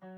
Hey,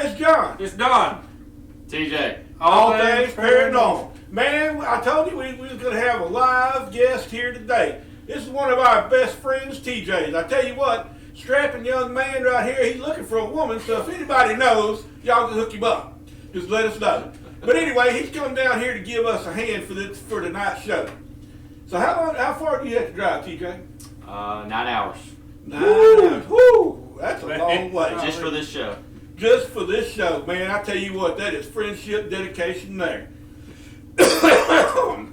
it's John. It's Don. TJ. All things paranormal. Man, I told you we was going to have a live guest here today. This is one of our best friends, TJ's. I tell you what, strapping young man right here, he's looking for a woman, so if anybody knows, y'all can hook him up. Just let us know. But anyway, he's come down here to give us a hand for tonight's show. So how far do you have to drive, TJ? 9 hours. 9 hours. Woo! That's a long way. Just for this show. Just for this show, man. I tell you what, that is friendship, dedication there.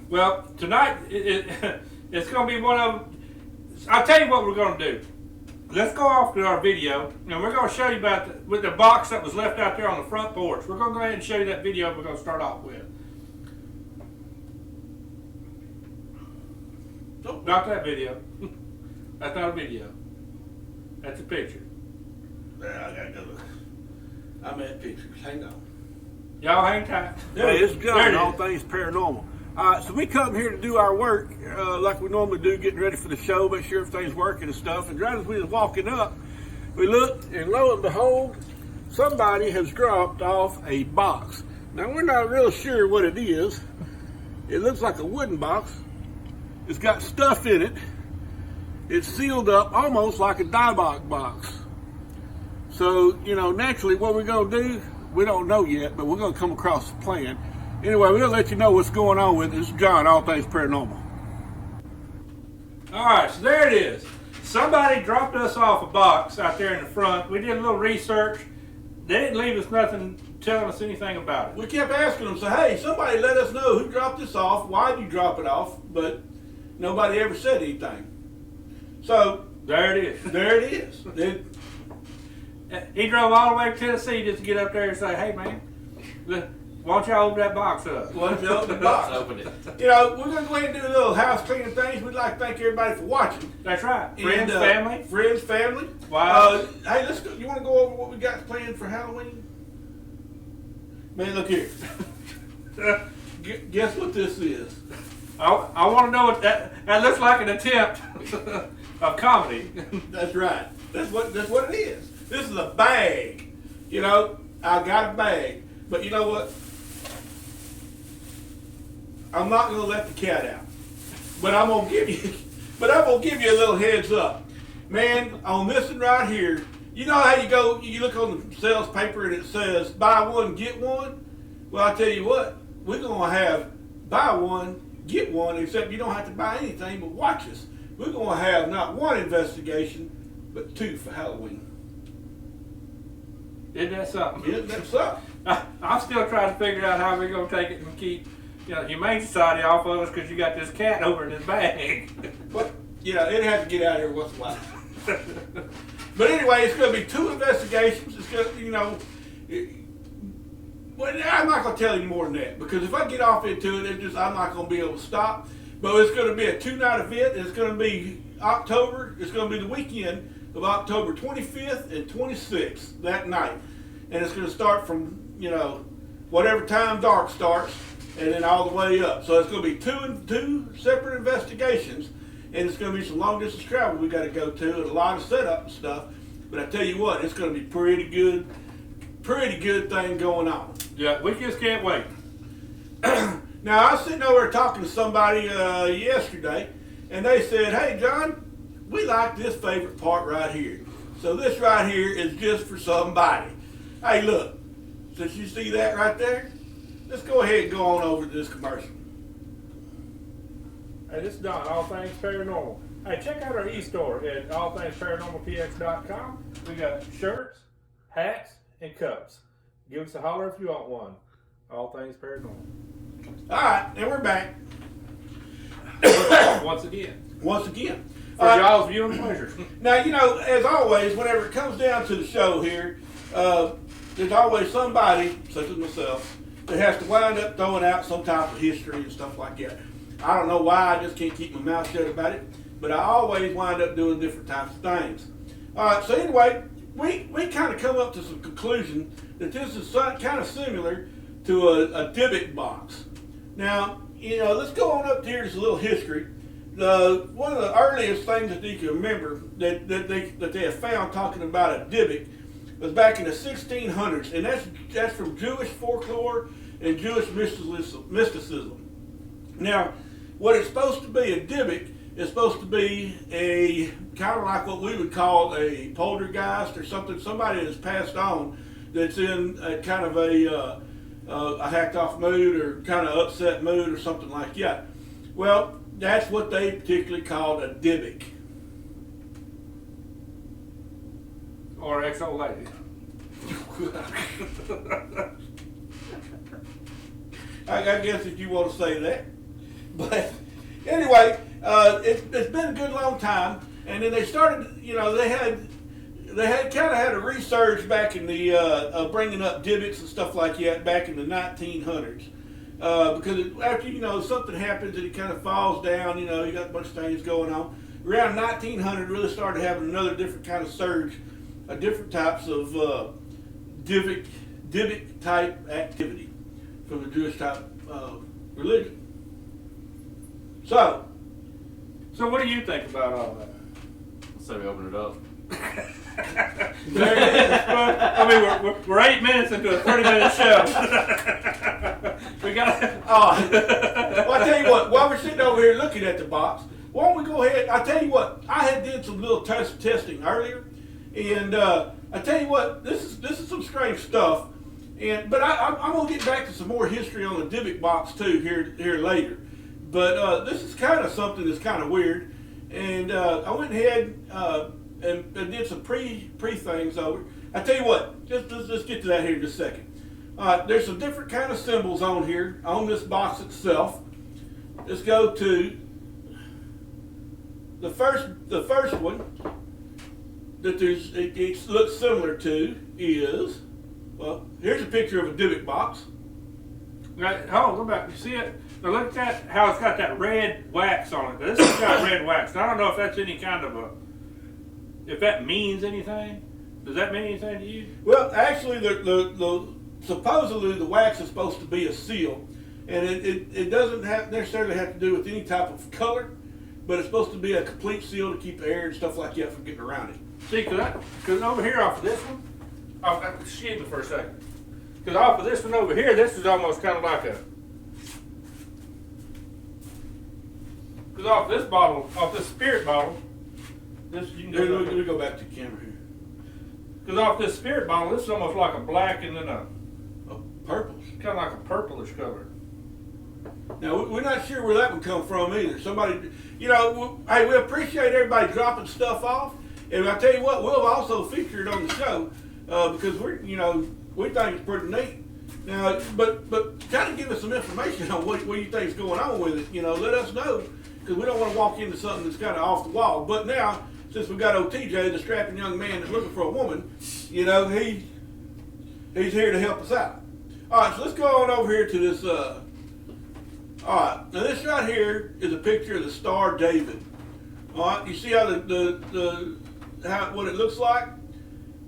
Well, tonight it's going to be one of. I'll tell you what we're going to do. Let's go off to our video, and we're going to show you about with the box that was left out there on the front porch. We're going to go ahead and show you that video we're going to start off with. Oh, not that video. That's not a video. That's a picture. I gotta go look. I'm at pictures. Hang on. Y'all hang tight. Hey, it's John, All is. Things Paranormal. So we come here to do our work like we normally do, getting ready for the show, make sure everything's working and stuff. And right as we was walking up, we looked, and lo and behold, somebody has dropped off a box. Now, we're not real sure what it is. It looks like a wooden box. It's got stuff in it. It's sealed up almost like a die box. So, naturally what we're going to do, we don't know yet, but we're going to come across a plan. Anyway, we'll let you know what's going on with it. This is John, All Things Paranormal. All right, so there it is. Somebody dropped us off a box out there in the front. We did a little research. They didn't leave us nothing telling us anything about it. We kept asking them, so hey, somebody let us know who dropped this off, why did you drop it off, but nobody ever said anything. So, There it is. there it is. He drove all the way to Tennessee just to get up there and say, hey, man, why don't y'all open that box up? Why don't you open the box? Open it. We're going to go ahead and do a little house cleaning things. We'd like to thank everybody for watching. That's right. Friends, And, family. Friends, family. Wow. Hey, let's go. You want to go over what we got planned for Halloween? Man, look here. Guess what this is? I want to know what that looks like an attempt of comedy. That's right. That's what it is. This is a bag. I got a bag. But you know what? I'm not gonna let the cat out. But I'm gonna give you a little heads up. Man, on this one right here, you know how you look on the sales paper and it says buy one, get one? Well, I tell you what, we're gonna have buy one, get one, except you don't have to buy anything but watch us. We're gonna have not one investigation, but 2 for Halloween. Isn't that something? Isn't that something? I'm still trying to figure out how we're going to take it and keep Humane Society off of us because you got this cat over in this bag. But, it has to get out of here once in a while. But anyway, it's going to be 2 investigations. It's going to, well, I'm not going to tell you more than that because if I get off into it, I'm not going to be able to stop. But it's going to be a 2-night event. It's going to be October. It's going to be the weekend of October 25th and 26th that night. And it's going to start from, whatever time dark starts and then all the way up. So it's going to be two separate investigations, and it's going to be some long distance travel we got to go to, and a lot of setup and stuff. But I tell you what, it's going to be pretty good thing going on. Yeah, we just can't wait. Now I was sitting over there talking to somebody yesterday, and they said, "Hey John, we like this favorite part right here. So this right here is just for somebody." Hey, look, since you see that right there, let's go ahead and go on over to this commercial. Hey, this is Don, All Things Paranormal. Hey, check out our e-store at allthingsparanormalpx.com. We got shirts, hats, and cups. Give us a holler if you want one. All Things Paranormal. All right, and we're back. Once again. For y'all's viewing pleasure. Now, as always, whenever it comes down to the show here, there's always somebody, such as myself, that has to wind up throwing out some type of history and stuff like that. I don't know why, I just can't keep my mouth shut about it, but I always wind up doing different types of things. All right, so anyway, we kind of come up to some conclusion that this is kind of similar to a Dybbuk box. Now, let's go on up here to a little history. One of the earliest things that you can remember that they have found talking about a Dybbuk was back in the 1600s, and that's from Jewish folklore and Jewish mysticism. Now, what it's supposed to be, a Dybbuk, is supposed to be a kind of like what we would call a poltergeist or something, somebody that's passed on that's in a kind of a hacked off mood or kind of upset mood or something like that. Well, that's what they particularly called a Dybbuk. Or ex-old lady. I guess if you want to say that. But anyway, it's been a good long time, and then they started. They had kind of had a resurge back in the bringing up Dybbuks and stuff like that back in the 1900s. Because after something happens and it kind of falls down, you got a bunch of things going on. Around 1900, really started having another different kind of surge, different types of Dybbuk type activity from the Jewish type religion. So what do you think about all that? So we open it up. There it is. I mean, we're 8 minutes into a 30-minute show. We got. Well, I tell you what. While we're sitting over here looking at the box, why don't we go ahead? I tell you what. I had did some little testing earlier, and I tell you what. This is some strange stuff. But I'm gonna get back to some more history on the Dybbuk box too here later. But this is kind of something that's kind of weird, and I went ahead and did some pre things over. I tell you what, let's get to that here in just a second. There's some different kind of symbols on here on this box itself. Let's go to the first one that it looks similar to is, well, here's a picture of a Dybbuk box. Right, look back. You see it? Now look at that, how it's got that red wax on it. This has got red wax. Now, I don't know if that's any kind of if that means anything. Does that mean anything to you? Well, actually, supposedly the wax is supposed to be a seal, and it doesn't necessarily have to do with any type of color, but it's supposed to be a complete seal to keep the air and stuff like that from getting around it. See, because over here off of this one, excuse me for a second, because off of this one over here, this is almost kind of like because off this bottle, off this spirit bottle, this you can Let me go back to the camera here. Because off this spirit bottle, this is almost like a black and then a purple. Kind of like a purplish color. Now, we're not sure where that would come from either. Somebody, hey, we appreciate everybody dropping stuff off. And I tell you what, we'll also feature it on the show because we think it's pretty neat. Now, but kind of give us some information on what you think is going on with it. Let us know because we don't want to walk into something that's kind of off the wall. But now, since we've got old TJ, the strapping young man that's looking for a woman, he's here to help us out. All right, so let's go on over here to this. All right, now this right here is a picture of the Star David. All right, you see how what it looks like?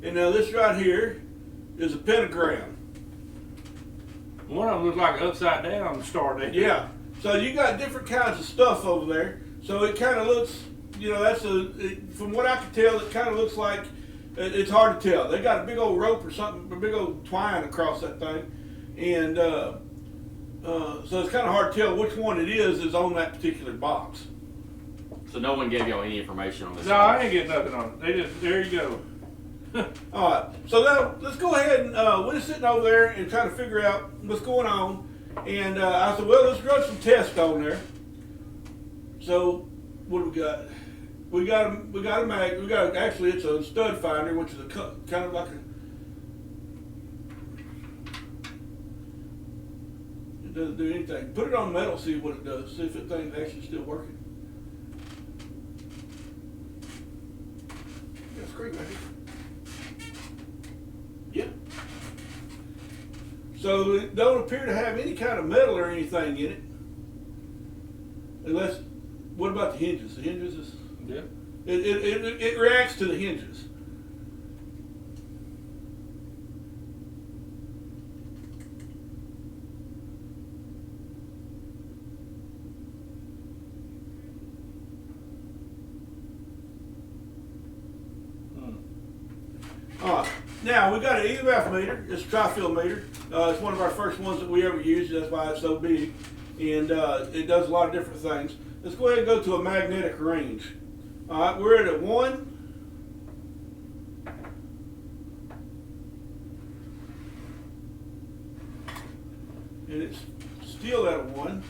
And now this right here is a pentagram. One of them looks like upside down star there. Yeah. So you got different kinds of stuff over there. So it kind of looks, from what I can tell, it kind of looks like, it's hard to tell. They got a big old rope or something, a big old twine across that thing. And so it's kind of hard to tell which one it is on that particular box. So no one gave y'all any information on this? No, I ain't getting nothing on it. They just, there you go. All right, so now let's go ahead and we're just sitting over there and trying to figure out what's going on. And I said, well, let's run some tests on there. So what do we got? We got a mag. Actually, it's a stud finder, which is kind of like a. It doesn't do anything. Put it on metal, see what it does. See if the thing's actually still working. Got a screen right here. Yeah. So it don't appear to have any kind of metal or anything in it. Unless, what about the hinges? The hinges is. Yeah. It reacts to the hinges. Now we got an EMF meter. It's a tri-field meter. It's one of our first ones that we ever used. That's why it's so big, and it does a lot of different things. Let's go ahead and go to a magnetic range. All right, we're at a 1. And it's still at a 1.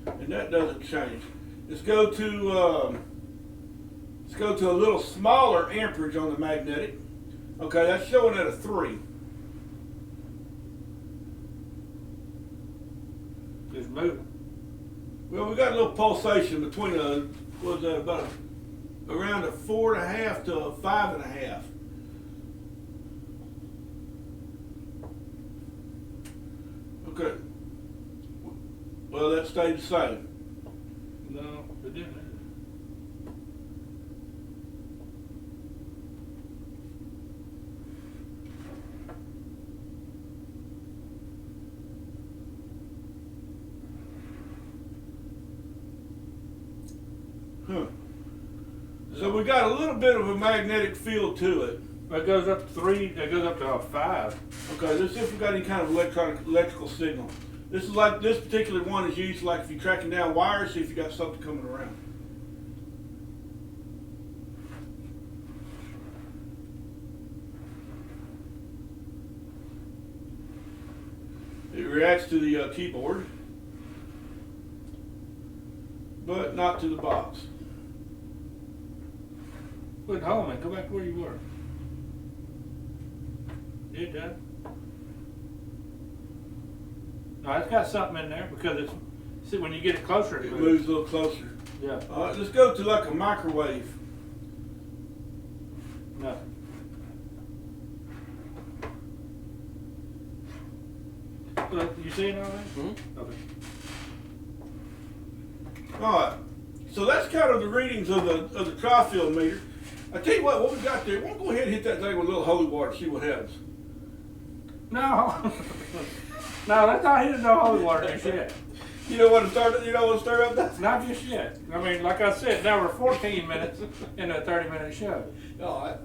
And that doesn't change. Let's go to a little smaller amperage on the magnetic. Okay, that's showing at a 3. It's moving. Well, we got a little pulsation between around a 4.5 to a 5.5. Okay. Well, that stayed the same. No, it didn't. Huh. So we got a little bit of a magnetic field to it. It goes up to 3. It goes up to a 5. Okay, let's see if we got any kind of electrical signal. This is like, this particular one is used like if you're tracking down wires, see if you got something coming around. It reacts to the keyboard, but not to the box. Quit home and go back where you were. It does. No, it's got something in there because it's. See, when you get it closer, It moves a little closer. Yeah. All right, let's go to like a microwave. Nothing. Look, you seeing all that? Mm-hmm. Okay. All right, so that's kind of the readings of the tri-field meter. I tell you what we got there. We'll go ahead and hit that thing with a little holy water, see what happens. No. No, that's not hitting no holy water just yet. You don't want to start up that? Not just yet. I mean, like I said, now we're 14 minutes in a 30-minute show. All right.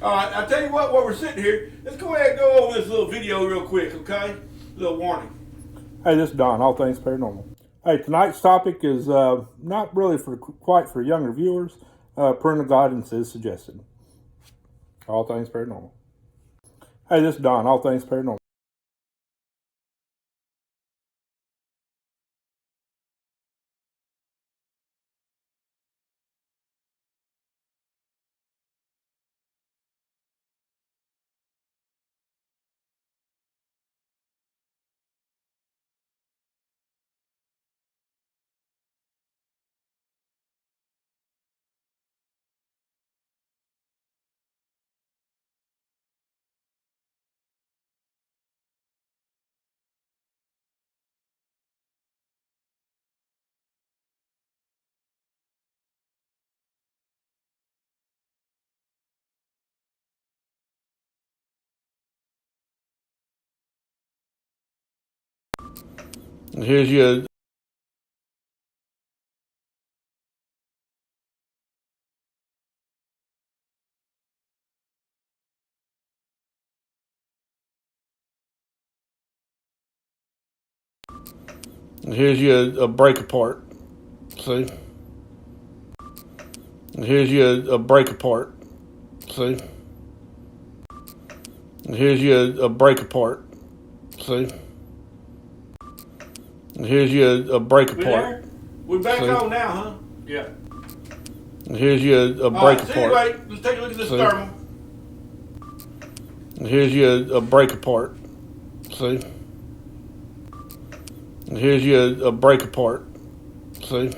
All right, I tell you what, while we're sitting here, let's go ahead and go over this little video real quick, okay? A little warning. Hey, this is Don, All Things Paranormal. Hey, tonight's topic is not really quite for younger viewers. Parental guidance is suggested. All Things Paranormal. Hey, this is Don, All Things Paranormal. Here's your break apart. See? Here's your break apart. See? Here's your break apart. See? Here's your break We apart. there? We're back See? on now, huh? Yeah. Here's your All break right, so apart. anyway, let's take a look at this See? thermal. Here's your break apart. See? Here's your break apart. See?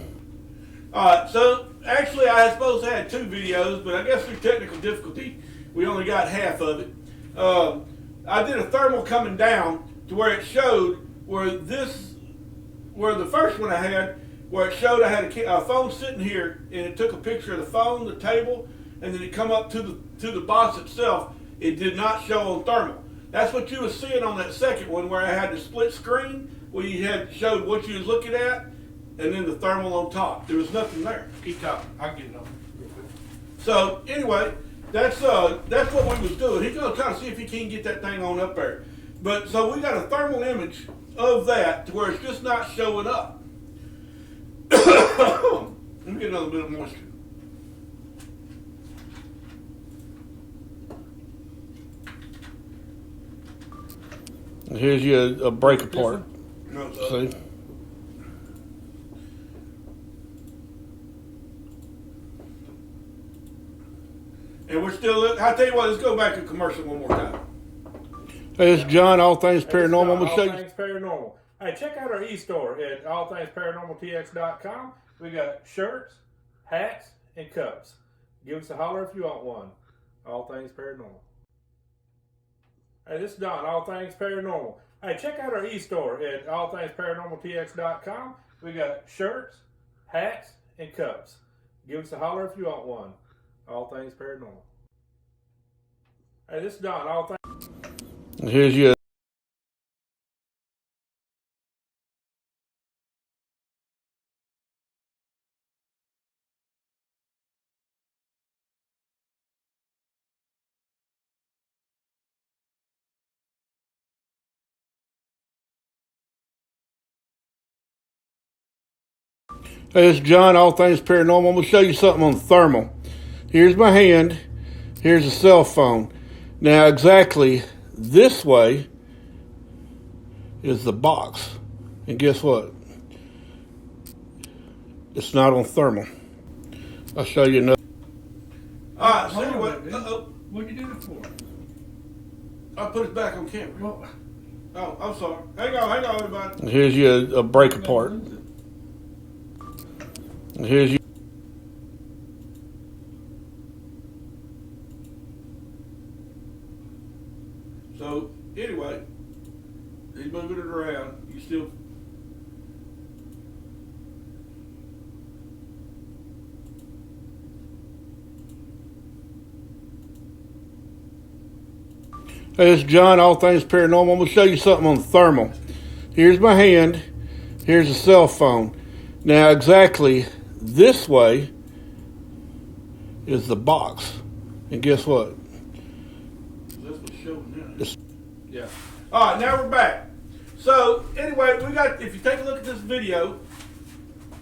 All right, so actually I was supposed to have 2 videos, but I guess through technical difficulty, we only got half of it. I did a thermal coming down to where it showed where the first one I had, where it showed I had a phone sitting here, and it took a picture of the phone, the table, and then it come up to the box itself. It did not show on thermal. That's what you was seeing on that second one, where I had the split screen, where you had showed what you was looking at, and then the thermal on top. There was nothing there. Keep talking. I'll get it on. So anyway, that's what we was doing. He's gonna try to see if he can get that thing on up there. But so we got a thermal image of that to where it's just not showing up. Let me get another bit of moisture. Here's your break apart. No, See? and we're still. I tell you what, let's go back to commercial one more time. Hey, it's John, All Things Paranormal. I'm All gonna show you. Things Paranormal. Hey, check out our e-store at allthingsparanormaltx.com. We got shirts, hats, and cups. Give us a holler if you want one. All Things Paranormal. Hey, this is Don, All Things Paranormal. Hey, check out our e-store at allthingsparanormaltx.com. We got shirts, hats, and cups. Give us a holler if you want one. All Things Paranormal. Hey, this is Don, All Things. Here's your. Hey, it's John, All Things Paranormal. I'm gonna show you something on thermal. Here's my hand. Here's a cell phone. Now, exactly this way is the box. And guess what? It's not on thermal. I'll show you another. All right, so Hold on, anyway, dude. What'd you do it for? I put it back on camera. Well, Oh, I'm sorry. Hang on, everybody. Here's your break apart. Here's your. So anyway, he's moving it around. You still. Hey, it's John, All Things Paranormal. I'm gonna show you something on thermal. Here's my hand. Here's a cell phone. Now, exactly this way is the box. And guess what? That's what's showing now. yeah. All right, now we're back. So anyway, we got. If you take a look at this video,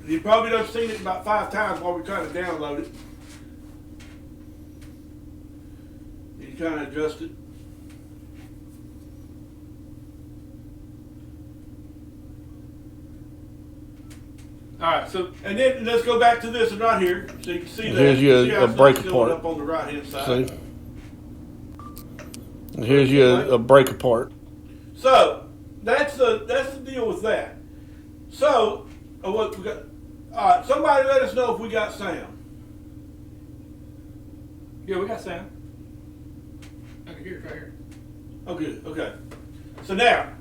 you probably done seen it about 5 times while we're trying to download it. You kind of adjust it. All right, so And then let's go back to this one right here, so you can see that. Here's your See how it's break showing apart. up on the right hand side. See? Here's your break apart. So that's the deal with that. So what we got? All right, somebody let us know if we got sound. yeah, we got sound. I can hear it right here. Oh, good. Okay. So now,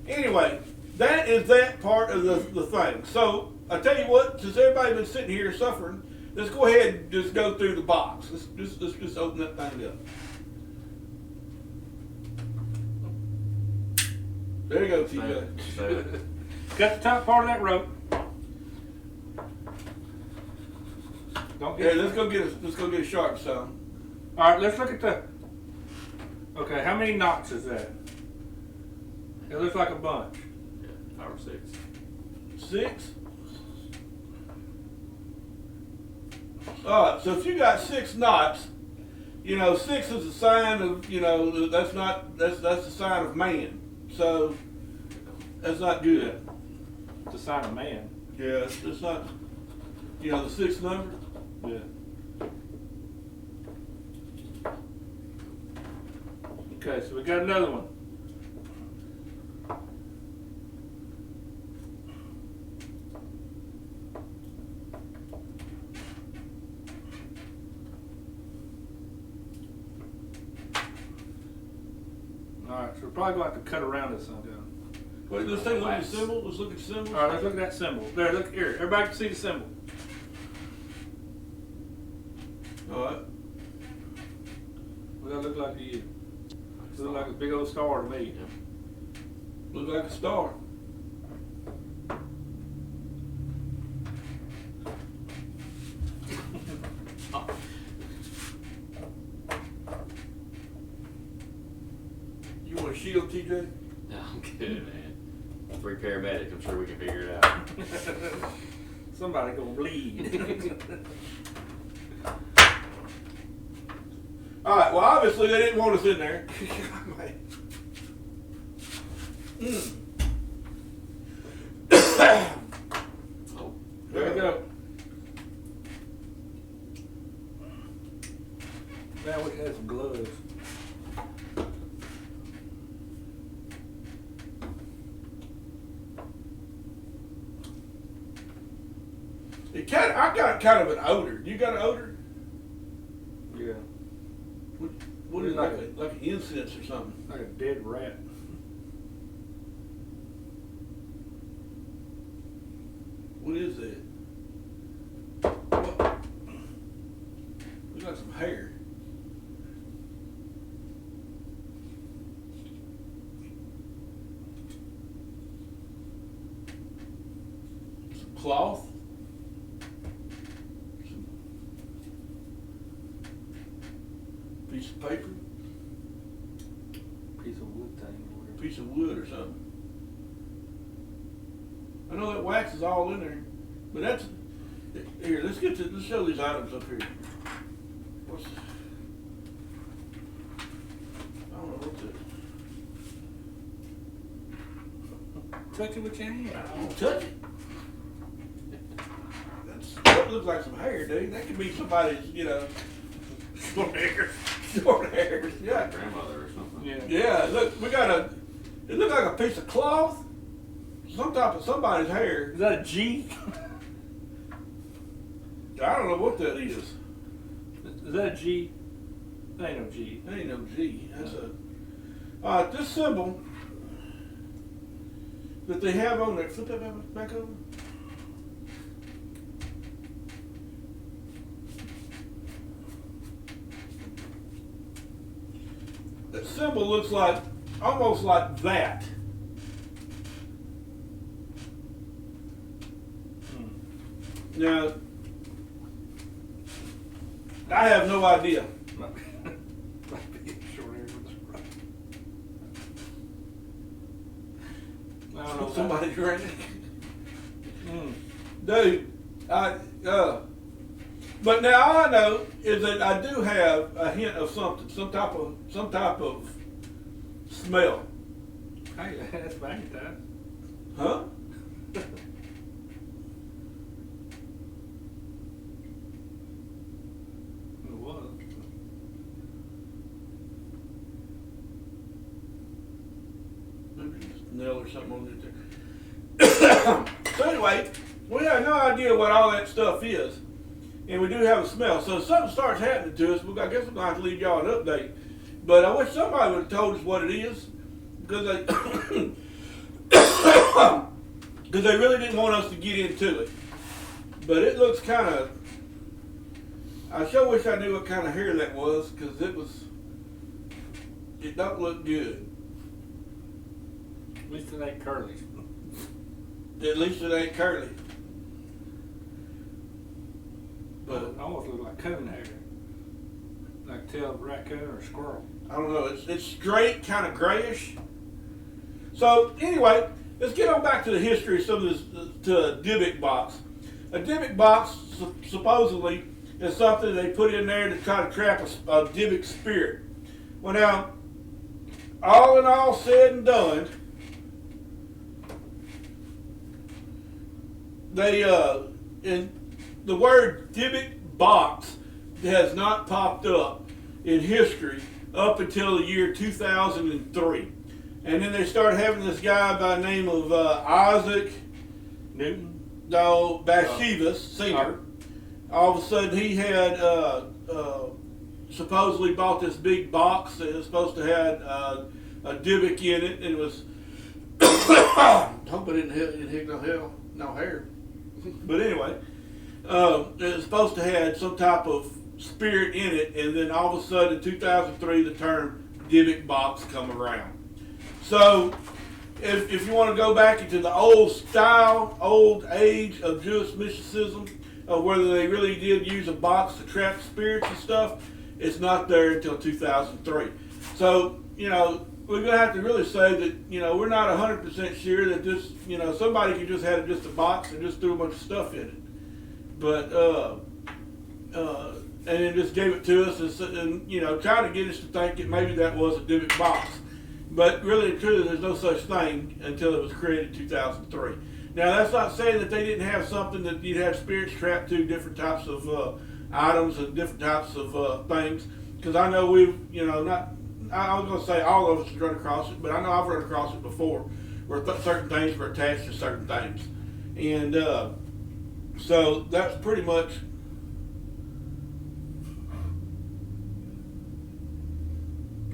anyway, that is that part of the thing. So I tell you what, since everybody's been sitting here suffering, let's go ahead and just go through the box. Let's just open that thing up. There you go, TJ. So, Got the top part of that rope. Don't Yeah, get let's go get a sharp stone. All right, let's look at the. Okay, how many knots is that? It looks like a bunch. Yeah, 5 or 6. 6. All right, so if you got 6 knots, 6 is a sign of, that's a sign of man. So that's not good. It's a sign of man. Yeah, it's not. The 6th number. Yeah. Okay, so we got another one. Alright, so we're probably going to have to cut around this sometime. Wait, let's take a look at the symbol. Let's look at the symbol. Alright, let's look at that symbol. There, look here. Everybody can see the symbol. All right. What does that look like to you? It looks like a big old star to me. Look like a star. You want a shield, TJ? No, I'm good, man. 3 paramedics, I'm sure we can figure it out. Somebody gonna bleed. All right. Well, obviously they didn't want us in there. Oh, There we go. Man, we had some gloves. I got kind of an odor. You got an odor? Yeah. What is it, like an incense or something? Like a dead rat. What is that? What? Looks like some hair. Some cloth. Some piece of paper. Piece of wood thing or whatever. Piece of wood or something. I know that wax is all in there, but that's here. Let's show these items up here. What's I don't know what Touch it with your hand. I don't touch it. That looks like some hair, dude. That could be somebody's, short hair. Short hairs, yeah. grandmother or something. Yeah. Yeah, look, it looked like a piece of cloth. Some type of somebody's hair. Is that a G? I don't know what that is. Is that a G? That ain't no G. That ain't no G. That's this symbol that they have on there. Flip that back over. That symbol looks like almost like that. Now, I have no idea. Might be short hair with a right. I don't know. Somebody's drinking. Mm. Dude, but now all I know is that I do have a hint of something, some type of smell. Hey, that's magnetized. Huh? It was. Maybe just a nail or something on it there. So anyway, we have no idea what all that stuff is. And we do have a smell. So if something starts happening to us, I guess we're going to have to leave y'all an update. But I wish somebody would have told us what it is. Because they really didn't want us to get into it. But it looks kind of... I sure wish I knew what kind of hair that was. Because it don't look good. At least it ain't curly. At least it ain't curly. But it almost looks like coon hair. Like tail of a raccoon or a squirrel. I don't know. It's straight, kind of grayish. So anyway, let's get on back to the history of some of this, to a Dybbuk box. A Dybbuk box supposedly is something they put in there to try to trap a Dybbuk spirit. Well, now, all in all said and done, they in the word Dybbuk box has not popped up in history up until the year 2003. And then they started having this guy by the name of Isaac Bashevis, singer. All of a sudden he had supposedly bought this big box that was supposed to have a Dybbuk in it, and it was hope I didn't hit no hair. But anyway, it was supposed to have some type of spirit in it, and then all of a sudden in 2003 the term Dybbuk box come around. So if you want to go back into the old style, old age of Jewish mysticism, of whether they really did use a box to trap spirits and stuff, it's not there until 2003. So, we're going to have to really say that, we're not 100% sure that this, somebody could just have just a box and just threw a bunch of stuff in it. But, and then just gave it to us and trying to get us to think that maybe that was a Dybbuk box. But really and truly, there's no such thing until it was created in 2003. Now, that's not saying that they didn't have something that you'd have spirits trapped to, different types of items and different types of things. Because I know I was going to say all of us have run across it, but I know I've run across it before, where certain things were attached to certain things. And so that's pretty much...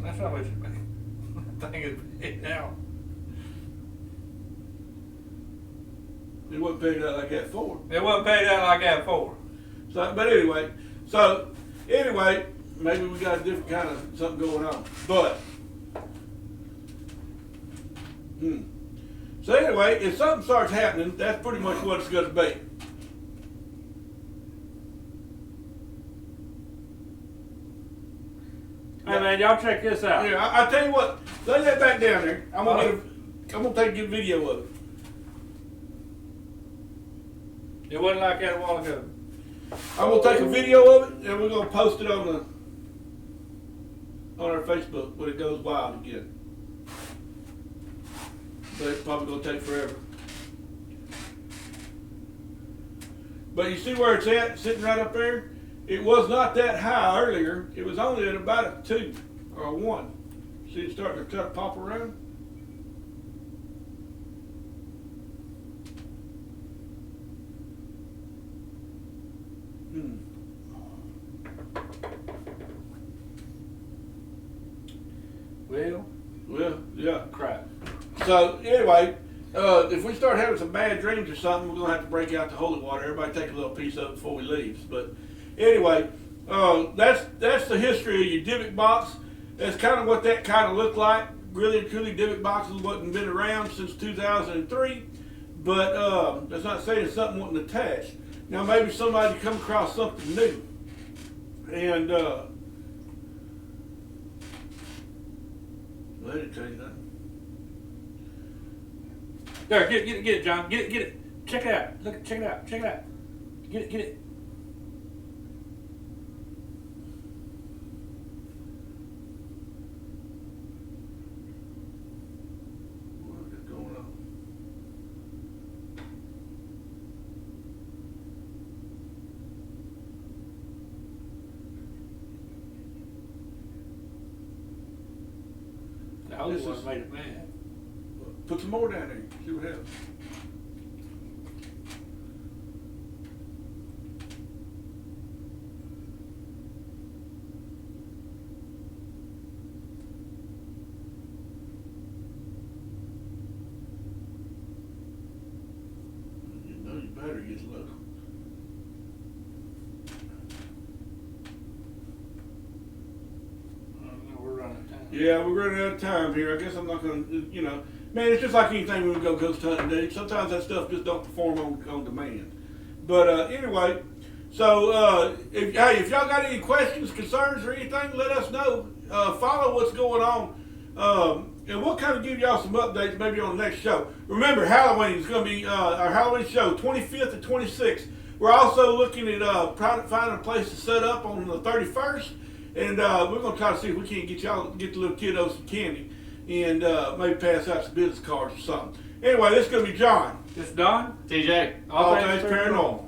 That's how much thing is paid out. It wasn't paid out like that for. It wasn't paid out like that for. So, but anyway, maybe we got a different kind of something going on. But, so anyway, if something starts happening, that's pretty much what it's going to be. Hey man, y'all check this out. Yeah, I tell you what, lay that back down there. I'm gonna take a good video of it. It wasn't like that a while ago. I'm gonna take a video of it and we're gonna post it on our Facebook when it goes wild again. But it's probably gonna take forever. But you see where it's at, sitting right up there? It was not that high earlier. It was only at about a 2 or a 1. See it starting to try to pop around? Well, yeah. Crap. So anyway, if we start having some bad dreams or something, we're gonna have to break out the holy water. Everybody take a little piece of it before we leave. But anyway, that's the history of your Dybbuk box. That's kind of what that kind of looked like. Really and truly, Dybbuk boxes wasn't been around since 2003. But that's not saying something wasn't attached. Now maybe somebody come across something new, and I didn't tell you nothing. There, get it, John. Get it. Check it out. Look, check it out. Get it. What is going on? The holy one made it mad. Put some more down there. See what happens. You know your battery gets low. We're running out of time. Yeah, we're running out of time here. I guess I'm not going to, Man, it's just like anything when we go ghost hunting, dude. Sometimes that stuff just don't perform on demand. But anyway, so if y'all got any questions, concerns, or anything, let us know. Follow what's going on. And we'll kind of give y'all some updates maybe on the next show. Remember, Halloween is going to be our Halloween show, 25th and 26th. We're also looking at finding a place to set up on the 31st. And we're going to try to see if we can't get the little kiddos some candy. And maybe pass out some business cards or something. Anyway, this is going to be John. This is Don. TJ. All Things Paranormal.